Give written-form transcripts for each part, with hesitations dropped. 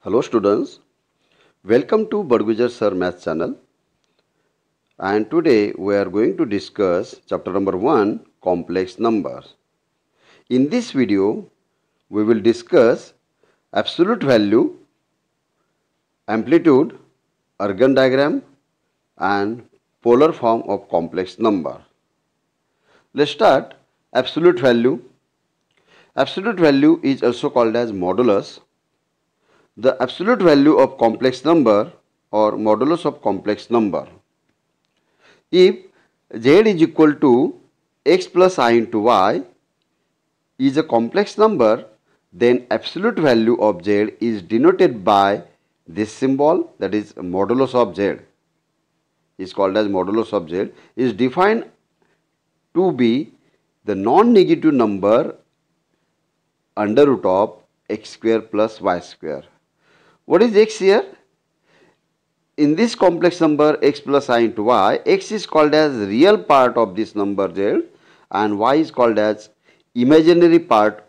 Hello students, welcome to Badgujar Sir Math channel, and today we are going to discuss chapter number 1, complex numbers. In this video we will discuss absolute value, amplitude, Argand diagram and polar form of complex number. Let's start. Absolute value. Absolute value is also called as modulus. The absolute value of complex number or modulus of complex number. If z is equal to x plus I into y is a complex number, then absolute value of z is denoted by this symbol, that is modulus of z, is called as modulus of z, is defined to be the non-negative number under root of x square plus y square. What is x here? In this complex number x plus I into y, x is called as real part of this number z and y is called as imaginary part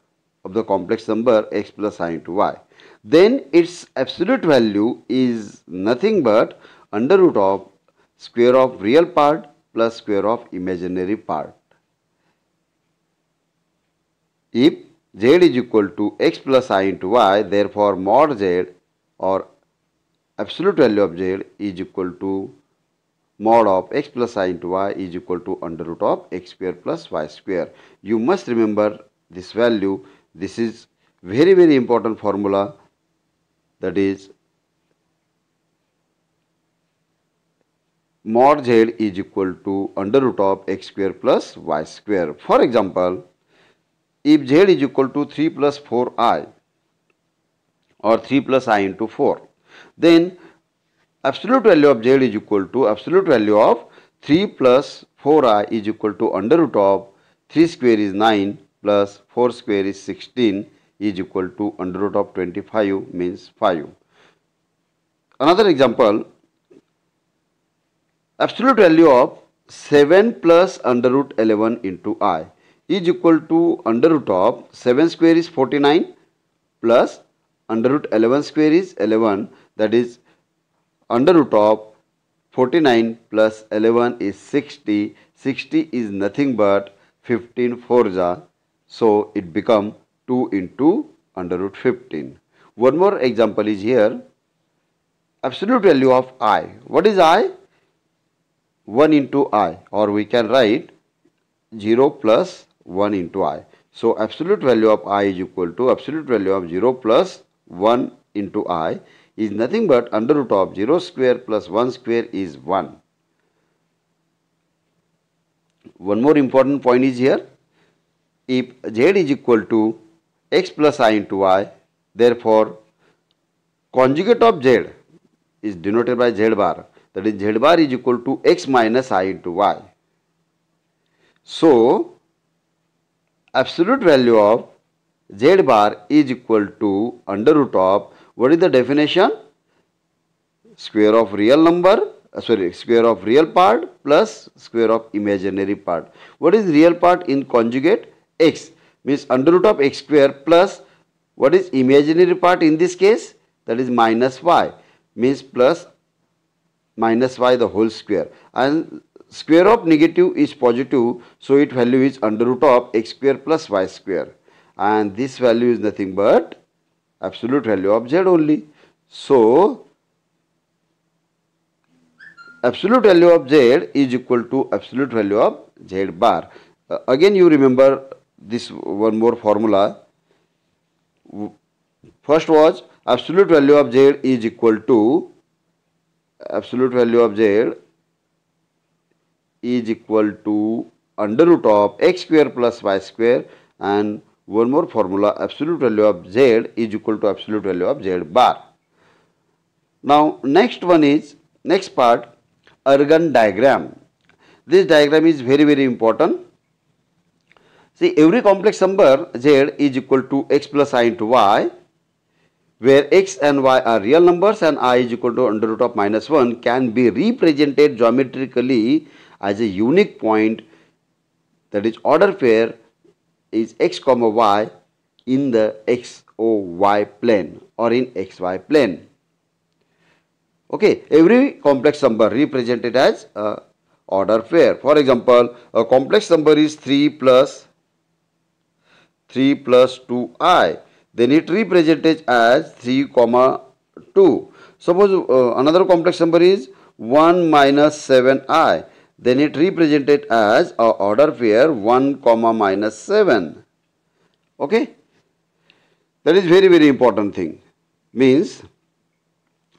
of the complex number x plus I into y. Then its absolute value is nothing but under root of square of real part plus square of imaginary part. If z is equal to x plus I into y, therefore mod z or absolute value of z is equal to mod of x plus I into y is equal to under root of x square plus y square. You must remember this value. This is very important formula, that is mod z is equal to under root of x square plus y square. For example, if z is equal to 3 plus 4i or 3 plus I into 4, then absolute value of z is equal to absolute value of 3 plus 4i is equal to under root of 3 square is 9 plus 4 square is 16 is equal to under root of 25 means 5. Another example, absolute value of 7 plus under root 11 into I is equal to under root of 7 square is 49 plus under root 11 square is 11, that is under root of 49 plus 11 is 60. 60 is nothing but 15 fourja, so it become 2 into under root 15. One more example is here. Absolute value of I. What is I? 1 into I, or we can write 0 plus 1 into I. So absolute value of I is equal to absolute value of 0 plus 1 into I is nothing but under root of 0 square plus 1 square is 1. One more important point is here. If z is equal to x plus I into y, therefore conjugate of z is denoted by z bar, that is z bar is equal to x minus I into y. So absolute value of z bar is equal to under root of, what is the definition? Square of real number, square of real part plus square of imaginary part. What is real part in conjugate? X means under root of x square plus what is imaginary part in this case? That is minus y, means plus minus y the whole square, and square of negative is positive, so its value is under root of x square plus y square, and this value is nothing but absolute value of z only. So absolute value of z is equal to absolute value of z bar. Again you remember this one more formula. First was absolute value of z is equal to absolute value of z is equal to under root of x square plus y square, and one more formula, absolute value of z is equal to absolute value of z bar. Now next one is, next part, Argand diagram. This diagram is very important. See, every complex number z is equal to x plus I into y, where x and y are real numbers and I is equal to under root of minus 1, can be represented geometrically as a unique point, that is order pair is x comma y in the x or y plane. or in xy plane. Okay, every complex number represented as a order pair. For example, a complex number is 3 plus 2i. Then it represented as 3 comma 2. Suppose another complex number is 1 minus 7i. Then it represented as a order pair 1 comma minus 7. Okay, that is very important thing. Means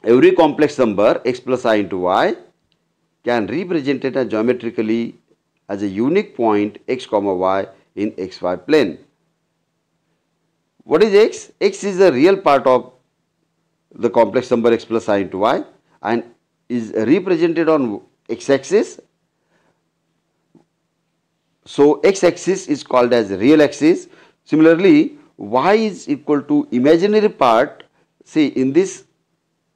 every complex number x plus I into y can represent it as geometrically as a unique point x comma y in xy plane. What is x? X is the real part of the complex number x plus I into y and is represented on x-axis. So x-axis is called as real axis. Similarly, y is equal to imaginary part. See, in this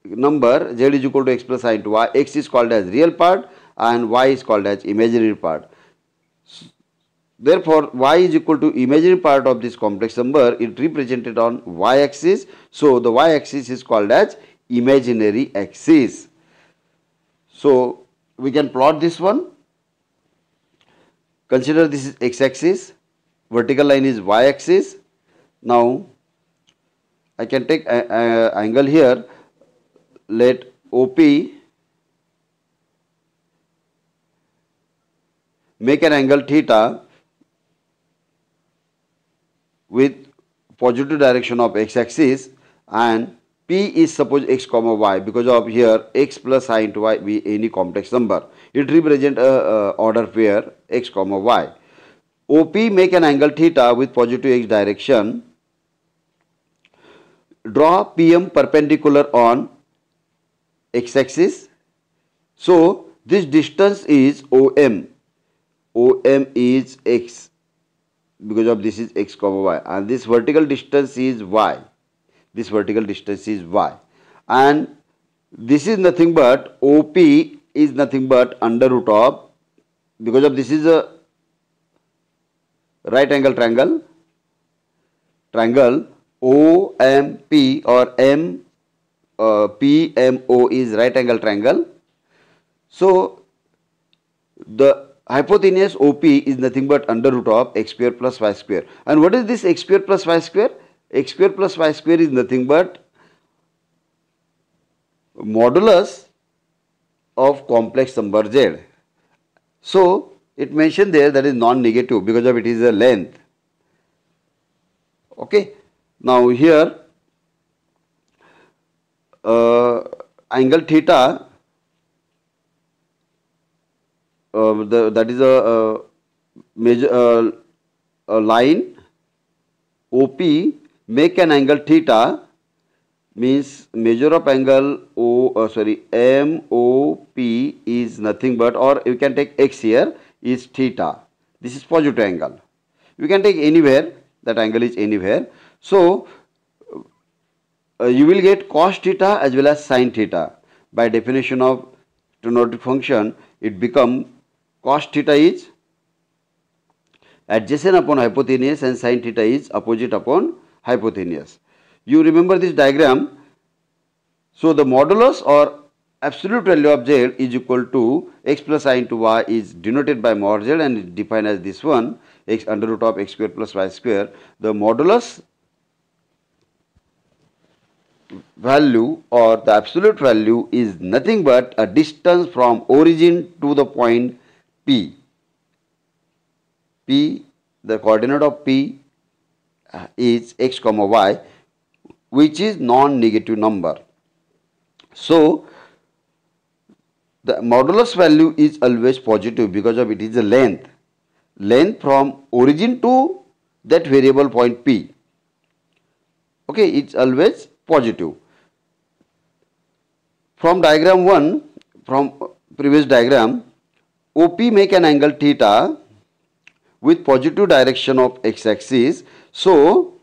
number z is equal to x plus I into y, x is called as real part and y is called as imaginary part. Therefore, y is equal to imaginary part of this complex number. It represented on y-axis. So, the y-axis is called as imaginary axis. So, we can plot this one. Consider this is x-axis, vertical line is y-axis. Now, I can take a angle here. Let OP make an angle theta with positive direction of x-axis, and P is suppose x comma y, because of here x plus I into y be any complex number. It represent a order pair x comma y. OP make an angle theta with positive x direction. Draw PM perpendicular on x-axis. So this distance is OM. OM is x, because of this is x comma y, and this vertical distance is y. This vertical distance is y, and this is nothing but OP is nothing but under root of, because of this is a right angle triangle, OMP or PMO is right angle triangle. So the hypotenuse OP is nothing but under root of x square plus y square. And what is this x square plus y square? X square plus y square is nothing but modulus of complex number z. So it mentioned there that is non-negative because of it is a length. Okay. Now here angle theta, that is a major line OP make an angle theta, means measure of angle MOP is nothing but, or you can take x here, is theta. This is positive angle. You can take anywhere, that angle is anywhere. So you will get cos theta as well as sin theta. By definition of trigonometric function, it become cos theta is adjacent upon hypotenuse and sin theta is opposite upon hypotenuse. You remember this diagram. So the modulus or absolute value of z is equal to x plus I into y is denoted by mod z and is defined as this one, x under root of x square plus y square. The modulus value or the absolute value is nothing but a distance from origin to the point P. P, the coordinate of P is x comma y, which is non-negative number. So the modulus value is always positive because of it is a length from origin to that variable point P. Okay, it's always positive. From diagram 1, from previous diagram, OP make an angle theta with positive direction of x-axis. So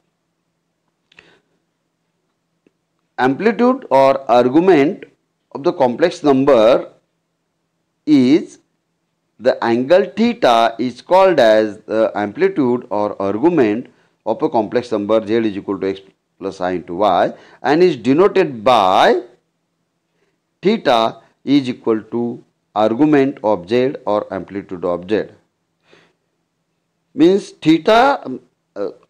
amplitude or argument of the complex number is the angle theta is called as the amplitude or argument of a complex number z is equal to x plus I into y and is denoted by theta is equal to argument of z or amplitude of z. Means theta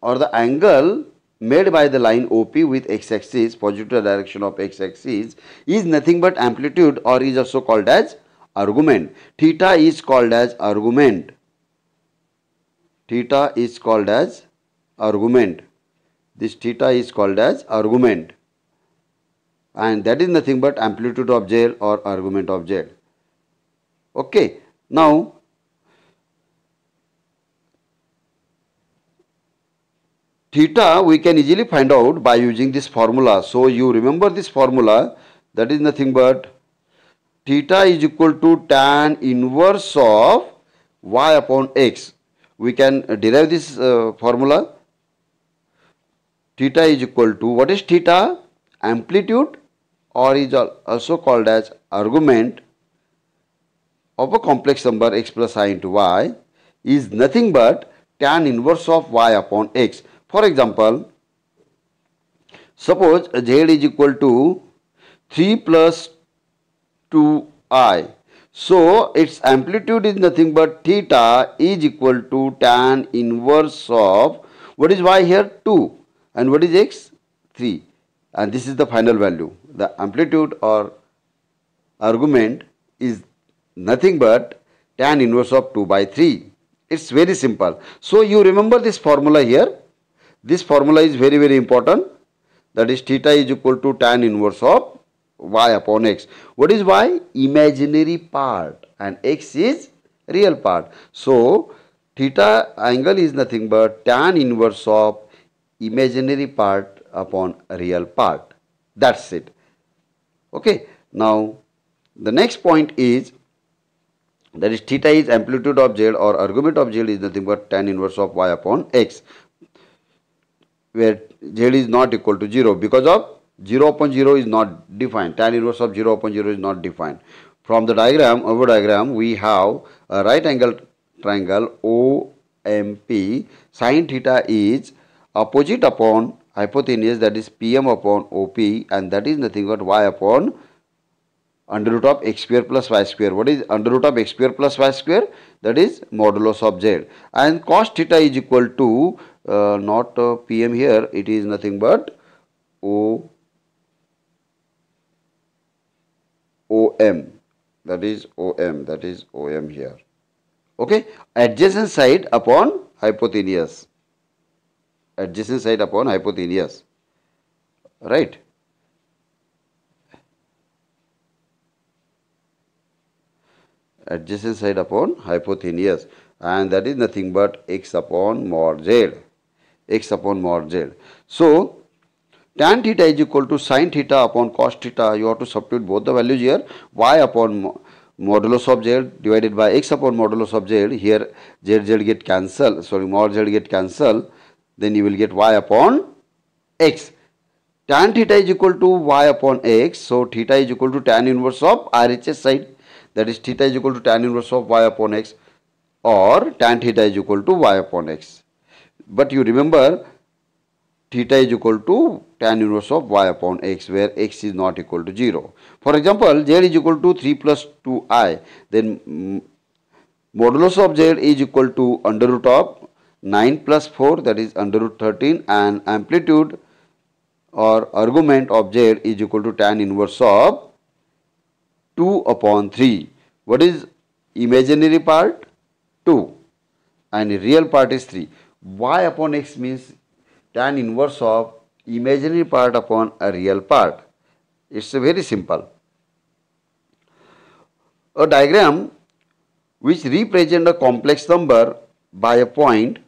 or the angle made by the line OP with x-axis, positive direction of x-axis, is nothing but amplitude or is also called as argument. Theta is called as argument. Theta is called as argument. This theta is called as argument. And that is nothing but amplitude of z or argument of z. Okay. Now, theta we can easily find out by using this formula. So, you remember this formula, that is nothing but theta is equal to tan inverse of y upon x. We can derive this formula. Theta is equal to, what is theta? Amplitude or is also called as argument of a complex number x plus I into y is nothing but tan inverse of y upon x. For example, suppose z is equal to 3 plus 2i. So, its amplitude is nothing but theta is equal to tan inverse of, what is y here? 2 and what is x? 3, and this is the final value. The amplitude or argument is nothing but tan inverse of 2 by 3. It's very simple. So, you remember this formula here. This formula is very, very important. That is theta is equal to tan inverse of y upon x. What is y? Imaginary part, and x is real part. So, theta angle is nothing but tan inverse of imaginary part upon real part. That's it. Okay. Now, the next point is, that is theta is amplitude of z or argument of z is nothing but tan inverse of y upon x, where z is not equal to 0 because of 0 upon 0 is not defined. Tan inverse of 0 upon 0 is not defined. From the diagram, our diagram, we have a right angle triangle OMP. Sin theta is opposite upon hypotenuse, that is PM upon OP, and that is nothing but y upon under root of x square plus y square. What is under root of x square plus y square? That is modulus of z. And cos theta is equal to not PM here, it is nothing but OM, that is OM here. Okay, adjacent side upon hypotenuse. Adjacent side upon hypotenuse. Right. Adjacent side upon hypotenuse, and that is nothing but x upon mod z. X upon mod z. So, tan theta is equal to sin theta upon cos theta. You have to substitute both the values here. Y upon modulus of z divided by x upon modulus of z. Here z get cancelled. Sorry, mod z get cancelled. Then you will get y upon x. Tan theta is equal to y upon x. So, theta is equal to tan inverse of RHS side. That is theta is equal to tan inverse of y upon x, or tan theta is equal to y upon x. But you remember theta is equal to tan inverse of y upon x, where x is not equal to 0. For example, z is equal to 3 plus 2i. Then modulus of z is equal to under root of 9 plus 4, that is under root 13, and amplitude or argument of z is equal to tan inverse of 2 upon 3. What is imaginary part? 2, and real part is 3. Y upon x means tan inverse of imaginary part upon a real part. It's very simple. A diagram which represents a complex number by a point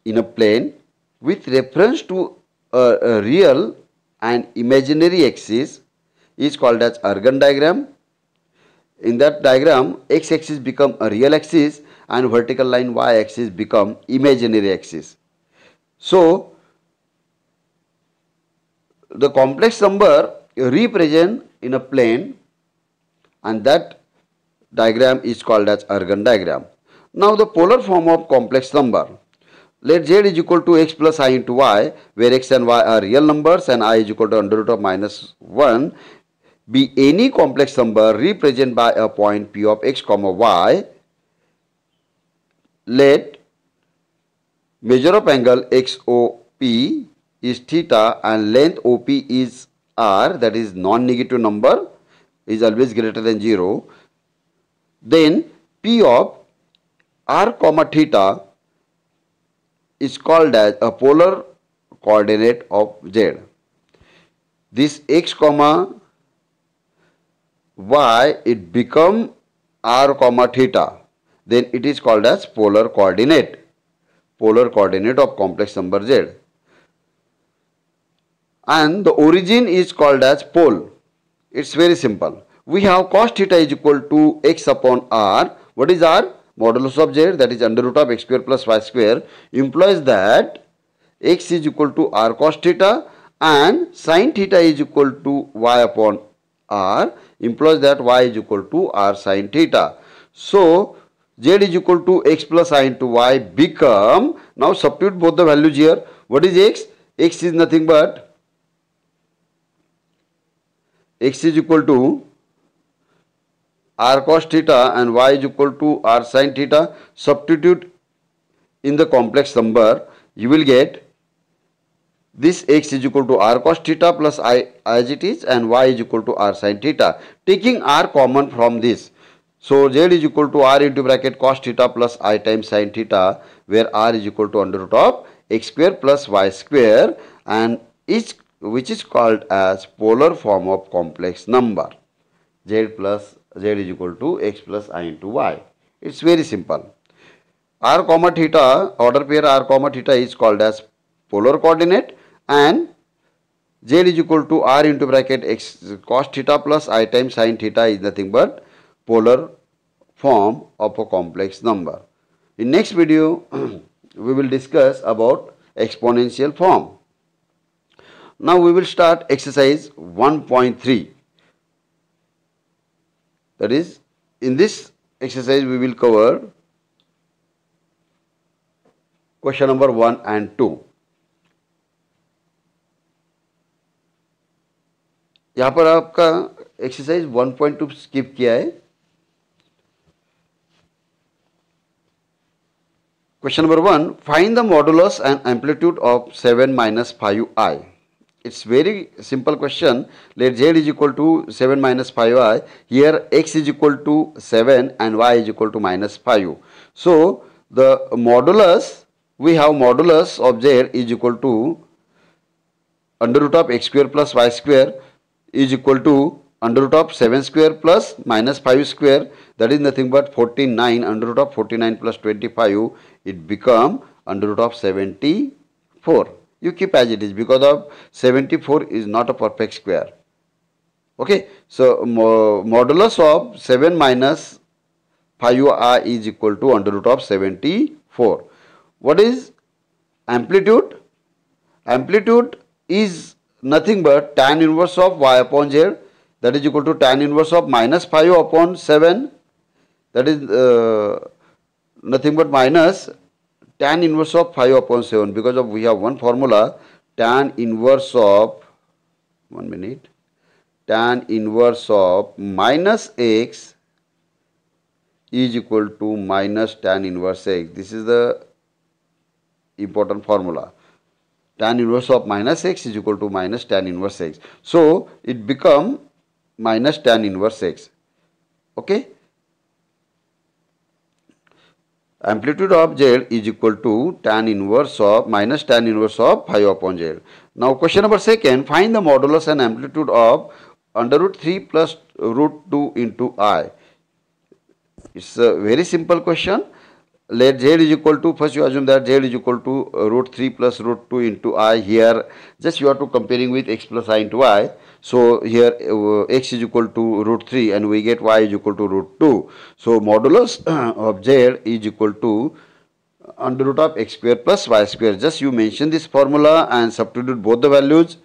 in a plane with reference to a real and imaginary axis is called as Argand diagram. In that diagram, x-axis become a real axis and vertical line y-axis become imaginary axis. So, the complex number represent in a plane, and that diagram is called as Argand diagram. Now, the polar form of complex number. Let z is equal to x plus I into y, where x and y are real numbers and I is equal to under root of minus 1, be any complex number represented by a point P of x comma y. Let measure of angle XOP is theta and length OP is r, that is non-negative number, is always greater than 0. Then P of r comma theta is called as a polar coordinate of z. This x comma y, it become r comma theta, then it is called as polar coordinate of complex number z. And the origin is called as pole. It's very simple. We have cos theta is equal to x upon r. What is r? Modulus of z, that is under root of x square plus y square, implies that x is equal to r cos theta and sin theta is equal to y upon r, implies that y is equal to r sin theta. So z is equal to x plus I into y become, now substitute both the values here. What is x? X is nothing but, x is equal to r cos theta and y is equal to r sin theta. Substitute in the complex number, you will get this x is equal to r cos theta plus I as it is and y is equal to r sin theta. Taking r common from this, so z is equal to r into bracket cos theta plus I times sin theta, where r is equal to under root of x square plus y square, and which is called as polar form of complex number. Z is equal to x plus I into y. It's very simple. R comma theta, order pair r comma theta is called as polar coordinate, and z is equal to r into bracket x cos theta plus I times sin theta is nothing but polar form of a complex number. In next video, we will discuss about exponential form. Now we will start exercise 1.3. That is, in this exercise we will cover question number 1 and 2. यहाँ पर आपका exercise 1.2 skip किया है. Question number 1, find the modulus and amplitude of 7 minus 5i. It's very simple question. Let z is equal to 7 minus 5i. Here x is equal to 7 and y is equal to minus 5. So the modulus, we have modulus of z is equal to under root of x square plus y square is equal to under root of 7 square plus minus 5 square, that is nothing but 49. Under root of 49 plus 25, it become under root of 74. You keep as it is because of 74 is not a perfect square. Okay, so modulus of 7 minus 5i is equal to under root of 74. What is amplitude? Amplitude is nothing but tan inverse of y upon z, that is equal to tan inverse of minus 5 upon 7, that is nothing but minus tan inverse of 5 upon 7, because of we have one formula, tan inverse of, tan inverse of minus x is equal to minus tan inverse x. This is the important formula. Tan inverse of minus x is equal to minus tan inverse x. So it become minus tan inverse x. Okay. Amplitude of z is equal to tan inverse of minus tan inverse of 5 upon z. Now question number 2, find the modulus and amplitude of under root 3 plus root 2 into I. It's a very simple question. Let z is equal to, first you assume that z is equal to root 3 plus root 2 into I. Here just you are to comparing with x plus I into y. So here x is equal to root 3 and we get y is equal to root 2. So modulus of z is equal to under root of x square plus y square. Just you mention this formula and substitute both the values.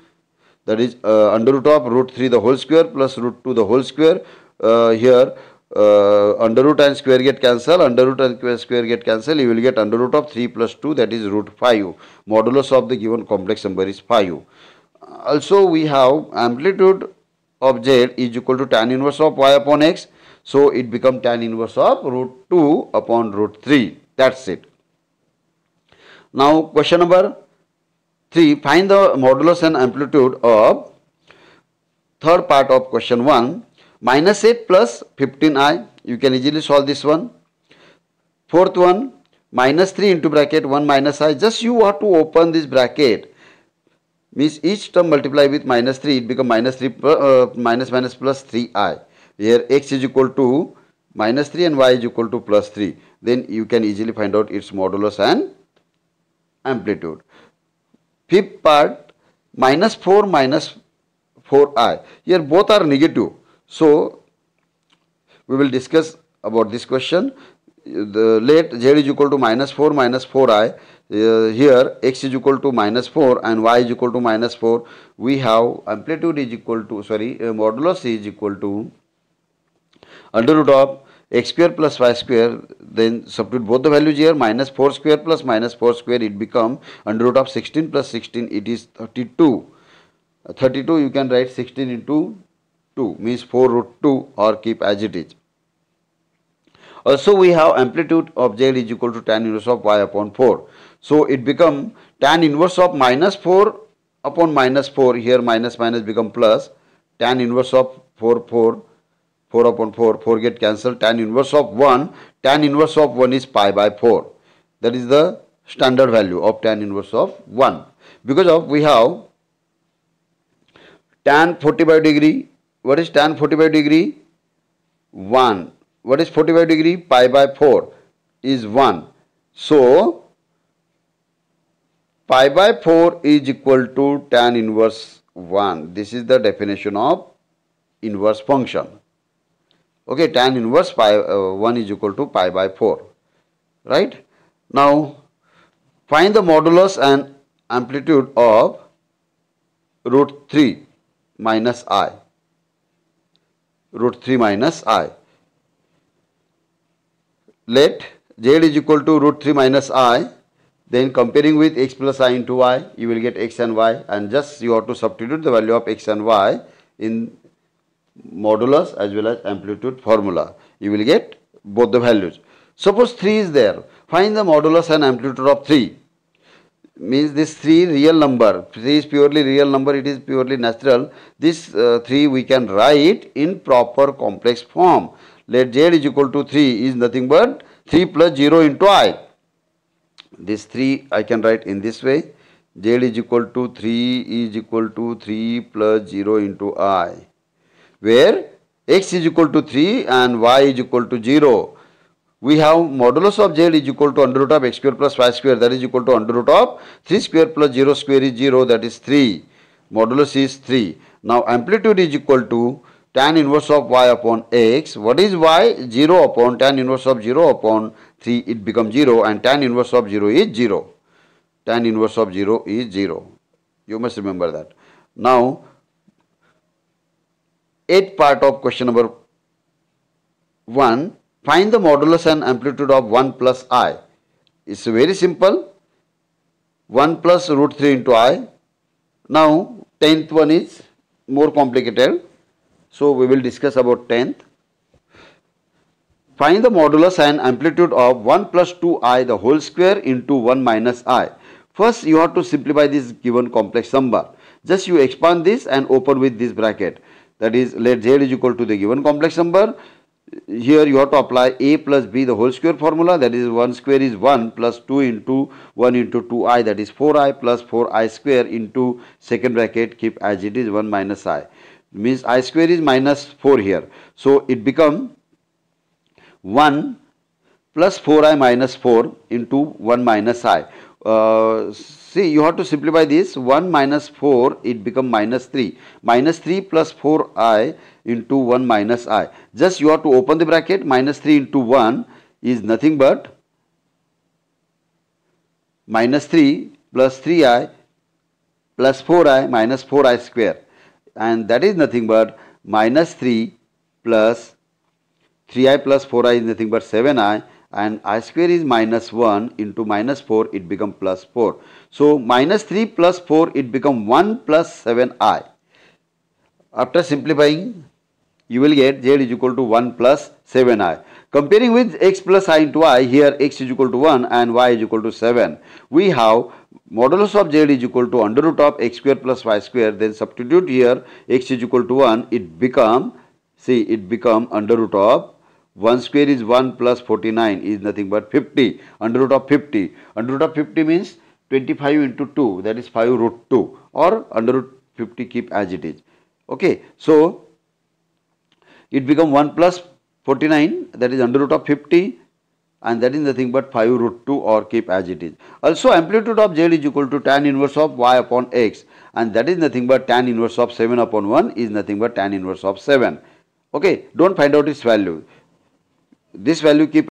That is under root of root 3 the whole square plus root 2 the whole square. Here under root and square get cancel, under root and square get cancel, you will get under root of 3 plus 2, that is root 5. Modulus of the given complex number is 5. Also we have amplitude of z is equal to tan inverse of y upon x. So it becomes tan inverse of root 2 upon root 3. That's it. Now question number 3. Find the modulus and amplitude of third part of question 1. Minus 8 plus 15i. You can easily solve this one. Fourth one. Minus 3 into bracket 1 minus I. Just you have to open this bracket. Means each term multiply with minus 3. It becomes minus 3 minus plus 3i. Here x is equal to minus 3 and y is equal to plus 3. Then you can easily find out its modulus and amplitude. Fifth part, minus 4 minus 4i. Here both are negative. So we will discuss about this question. Let z is equal to minus 4 minus 4i. Here x is equal to minus 4 and y is equal to minus 4. We have amplitude is equal to, modulus is equal to under root of x square plus y square. Then substitute both the values here. Minus 4 square plus minus 4 square, it become under root of 16 plus 16, it is 32. 32 you can write 16 into 2, means 4 root 2, or keep as it is. Also we have amplitude of z is equal to tan inverse of y upon 4. So it become tan inverse of minus 4 upon minus 4. Here minus minus become plus. Tan inverse of 4 upon 4 get cancelled. Tan inverse of 1. Tan inverse of 1 is pi by 4. That is the standard value of tan inverse of 1. Because of we have tan 45 degree. What is tan 45 degree? 1. What is 45 degree? Pi by 4 is 1. So pi by 4 is equal to tan inverse 1. This is the definition of inverse function. Okay, tan inverse 1 is equal to pi by 4. Right? Now find the modulus and amplitude of root 3 minus I. Root 3 minus I. Let z is equal to root 3 minus I. Then comparing with x plus I into y, you will get x and y, and just you have to substitute the value of x and y in modulus as well as amplitude formula. You will get both the values. Suppose 3 is there. Find the modulus and amplitude of 3. Means this 3 real number. 3 is purely real number. It is purely natural. This 3 we can write in proper complex form. Let z is equal to 3 is nothing but 3 plus 0 into I. This 3 I can write in this way. Z is equal to 3 is equal to 3 plus 0 into I. Where x is equal to 3 and y is equal to 0. We have modulus of z is equal to under root of x square plus y square, that is equal to under root of 3 square plus 0 square is 0, that is 3. Modulus is 3. Now amplitude is equal to tan inverse of y upon x. What is y? 0 upon tan inverse of 0 upon 3, it becomes 0, and tan inverse of 0 is 0. Tan inverse of 0 is 0. You must remember that. Now 8th part of question number 1. Find the modulus and amplitude of 1 plus I. It's very simple. 1 plus root 3 into I. Now 10th one is more complicated. So we will discuss about 10th. Find the modulus and amplitude of 1 plus 2i the whole square into 1 minus I. First you have to simplify this given complex number. Just you expand this and open with this bracket. That is, let z is equal to the given complex number. Here you have to apply a plus b the whole square formula. That is 1 square is 1 plus 2 into 1 into 2i, that is 4i plus 4i square into second bracket keep as it is 1 minus I. Means I square is minus 4 here. So it become 1 plus 4i minus 4 into 1 minus I. See, you have to simplify this. 1 minus 4, it become minus 3. Minus 3 plus 4i into 1 minus I. Just you have to open the bracket. Minus 3 into 1 is nothing but minus 3 plus 3i plus 4i minus 4i square. And that is nothing but minus 3 plus 3i plus 4i is nothing but 7i, and I square is minus 1 into minus 4, it become plus 4. So minus 3 plus 4, it become 1 plus 7i. After simplifying, you will get z is equal to 1 plus 7i. Comparing with x plus I into I, here x is equal to 1 and y is equal to 7. We have modulus of z is equal to under root of x square plus y square. Then substitute here x is equal to 1. It become, see, it become under root of 1 square is 1 plus 49 is nothing but 50. Under root of 50. Under root of 50 means 25 into 2, that is 5 root 2, or under root 50 keep as it is. Okay, so it become 1 plus 49, that is under root of 50, and that is nothing but 5 root 2, or keep as it is. Also amplitude of z is equal to tan inverse of y upon x, and that is nothing but tan inverse of 7 upon 1 is nothing but tan inverse of 7. Okay, don't find out its value. This value keep